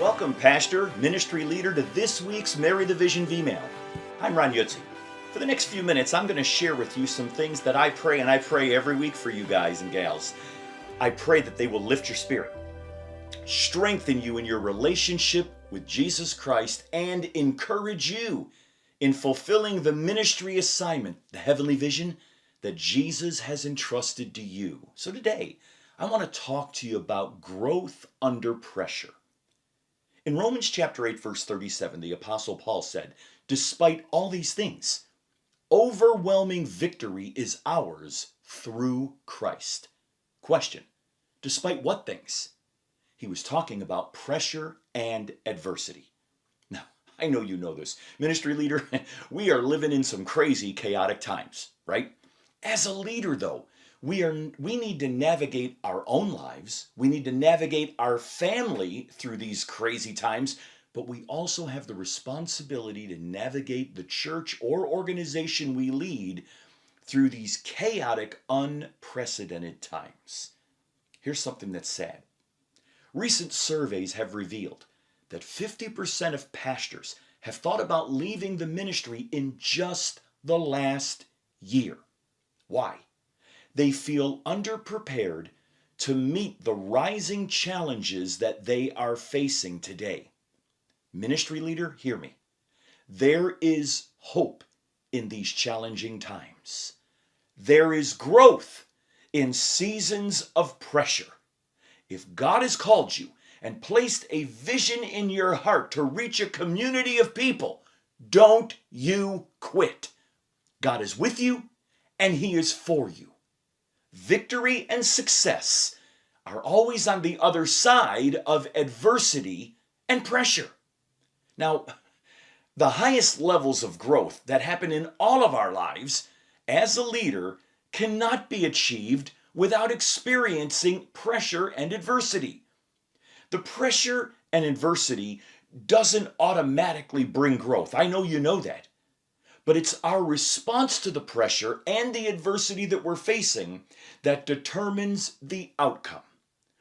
Welcome, Pastor, Ministry Leader, to this week's Marry the Vision V-Mail. I'm Jutze. For the next few minutes, I'm going to share with you some things that I pray, and I pray every week for you guys and gals. I pray that they will lift your spirit, strengthen you in your relationship with Jesus Christ, and encourage you in fulfilling the ministry assignment, the heavenly vision that Jesus has entrusted to you. So today, I want to talk to you about growth under pressure. In Romans chapter 8, verse 37, the Apostle Paul said, "Despite all these things, overwhelming victory is ours through Christ." Question: despite what things? He was talking about pressure and adversity. Now, I know you know this. Ministry leader, we are living in some crazy, chaotic times, right? As a leader, though, we need to navigate our own lives. We need to navigate our family through these crazy times, but we also have the responsibility to navigate the church or organization we lead through these chaotic, unprecedented times. Here's something that's sad. Recent surveys have revealed that 50% of pastors have thought about leaving the ministry in just the last year. Why? They feel underprepared to meet the rising challenges that they are facing today. Ministry leader, hear me. There is hope in these challenging times. There is growth in seasons of pressure. If God has called you and placed a vision in your heart to reach a community of people, don't you quit. God is with you and He is for you. Victory and success are always on the other side of adversity and pressure. Now, the highest levels of growth that happen in all of our lives as a leader cannot be achieved without experiencing pressure and adversity. The pressure and adversity doesn't automatically bring growth. I know you know that. But it's our response to the pressure and the adversity that we're facing that determines the outcome.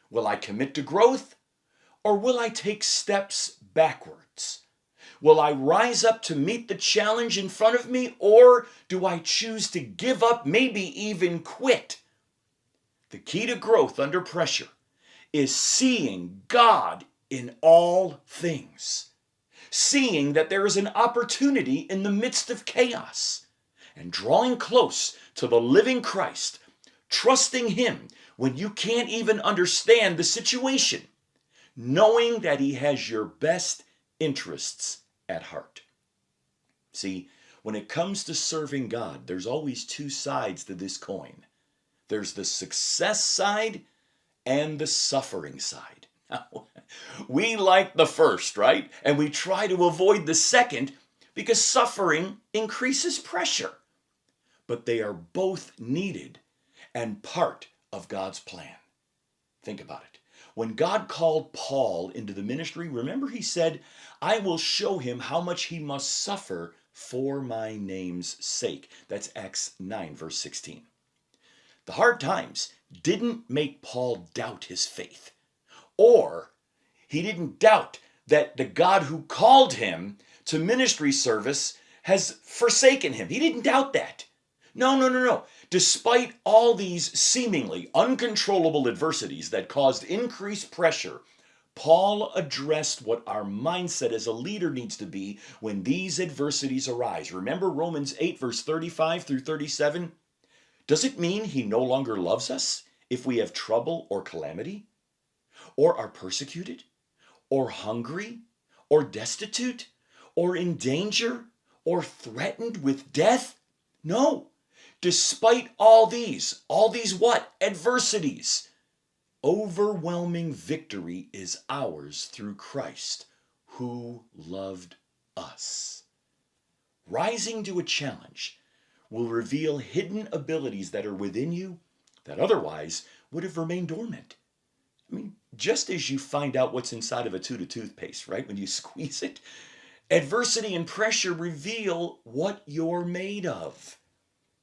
Will I commit to growth, or will I take steps backwards? Will I rise up to meet the challenge in front of me, or do I choose to give up, maybe even quit? The key to growth under pressure is seeing God in all things. Seeing that there is an opportunity in the midst of chaos, and drawing close to the living Christ, trusting Him when you can't even understand the situation, knowing that He has your best interests at heart. See, when it comes to serving God, there's always two sides to this coin. There's the success side and the suffering side. We like the first, right? And we try to avoid the second because suffering increases pressure. But they are both needed and part of God's plan. Think about it. When God called Paul into the ministry, remember He said, "I will show him how much he must suffer for my name's sake." That's Acts 9, verse 16. The hard times didn't make Paul doubt his faith, or he didn't doubt that the God who called him to ministry service has forsaken him. He didn't doubt that. No. Despite all these seemingly uncontrollable adversities that caused increased pressure, Paul addressed what our mindset as a leader needs to be when these adversities arise. Remember Romans 8, verse 35 through 37? Does it mean He no longer loves us if we have trouble or calamity, or are persecuted, or hungry, or destitute, or in danger, or threatened with death? No. Despite all these what? Adversities. Overwhelming victory is ours through Christ, who loved us. Rising to a challenge will reveal hidden abilities that are within you that otherwise would have remained dormant. I mean, just as you find out what's inside of a tube of toothpaste, right, when you squeeze it, adversity and pressure reveal what you're made of.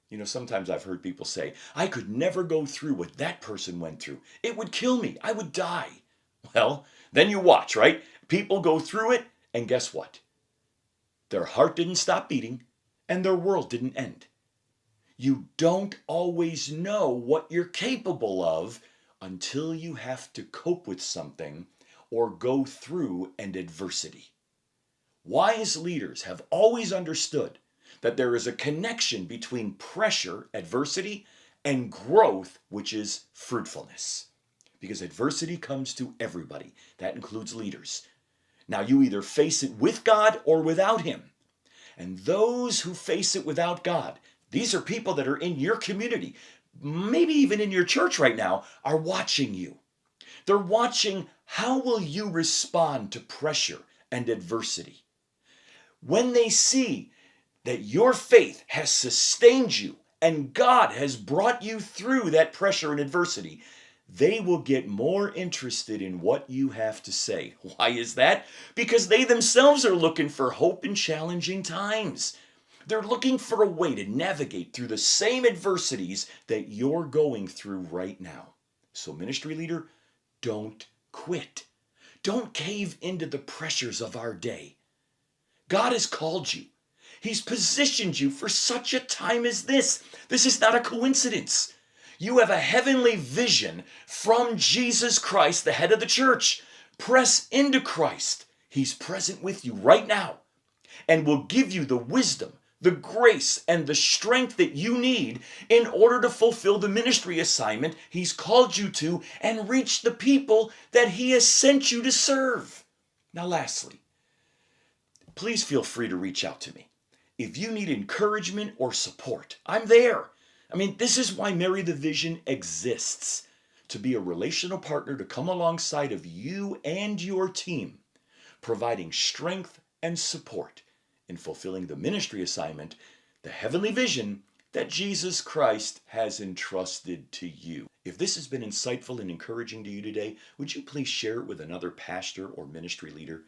You know, sometimes I've heard people say, "I could never go through what that person went through. It would kill me. I would die." Well, then you watch, right? People go through it, and guess what? Their heart didn't stop beating, and their world didn't end. You don't always know what you're capable of until you have to cope with something or go through an adversity. Wise leaders have always understood that there is a connection between pressure, adversity, and growth, which is fruitfulness. Because adversity comes to everybody. That includes leaders. Now you either face it with God or without Him. And those who face it without God, these are people that are in your community, maybe even in your church right now, are watching you. They're watching how will you respond to pressure and adversity. When they see that your faith has sustained you and God has brought you through that pressure and adversity, they will get more interested in what you have to say. Why is that? Because they themselves are looking for hope in challenging times. They're looking for a way to navigate through the same adversities that you're going through right now. So ministry leader, don't quit. Don't cave into the pressures of our day. God has called you. He's positioned you for such a time as this. This is not a coincidence. You have a heavenly vision from Jesus Christ, the head of the church. Press into Christ. He's present with you right now and will give you the wisdom, the grace, and the strength that you need in order to fulfill the ministry assignment He's called you to and reach the people that He has sent you to serve. Now, lastly, please feel free to reach out to me. If you need encouragement or support, I'm there. This is why Marry the Vision exists, to be a relational partner to come alongside of you and your team, providing strength and support in fulfilling the ministry assignment, the heavenly vision that Jesus Christ has entrusted to you. If this has been insightful and encouraging to you today, would you please share it with another pastor or ministry leader?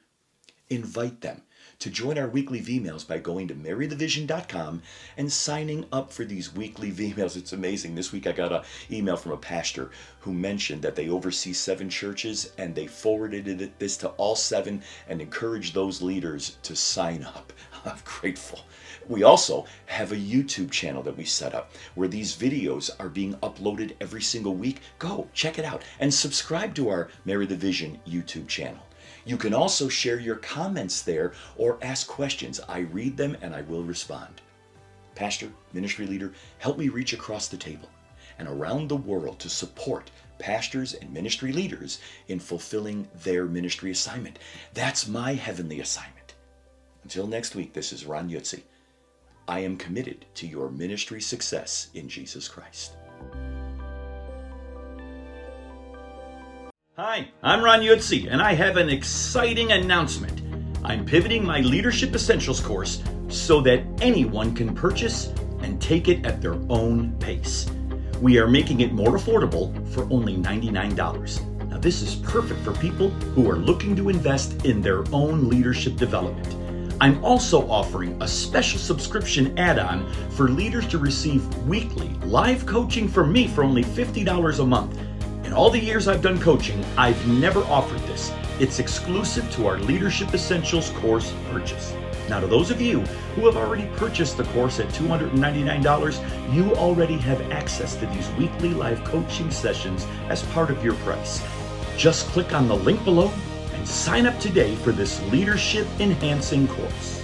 Invite them to join our weekly V-mails by going to marrythevision.com and signing up for these weekly V-mails. It's amazing. This week I got an email from a pastor who mentioned that they oversee 7 churches and they forwarded this to all 7 and encouraged those leaders to sign up. I'm grateful. We also have a YouTube channel that we set up where these videos are being uploaded every single week. Go check it out and subscribe to our Marry the Vision YouTube channel. You can also share your comments there or ask questions. I read them and I will respond. Pastor, ministry leader, help me reach across the table and around the world to support pastors and ministry leaders in fulfilling their ministry assignment. That's my heavenly assignment. Until next week, this is Ron Jutze. I am committed to your ministry success in Jesus Christ. Hi, I'm Ron Jutze, and I have an exciting announcement. I'm pivoting my Leadership Essentials course so that anyone can purchase and take it at their own pace. We are making it more affordable for only $99. Now, this is perfect for people who are looking to invest in their own leadership development. I'm also offering a special subscription add-on for leaders to receive weekly live coaching from me for only $50 a month. In all the years I've done coaching, I've never offered this. It's exclusive to our Leadership Essentials course purchase. Now, to those of you who have already purchased the course at $299, you already have access to these weekly live coaching sessions as part of your price. Just click on the link below and sign up today for this leadership enhancing course.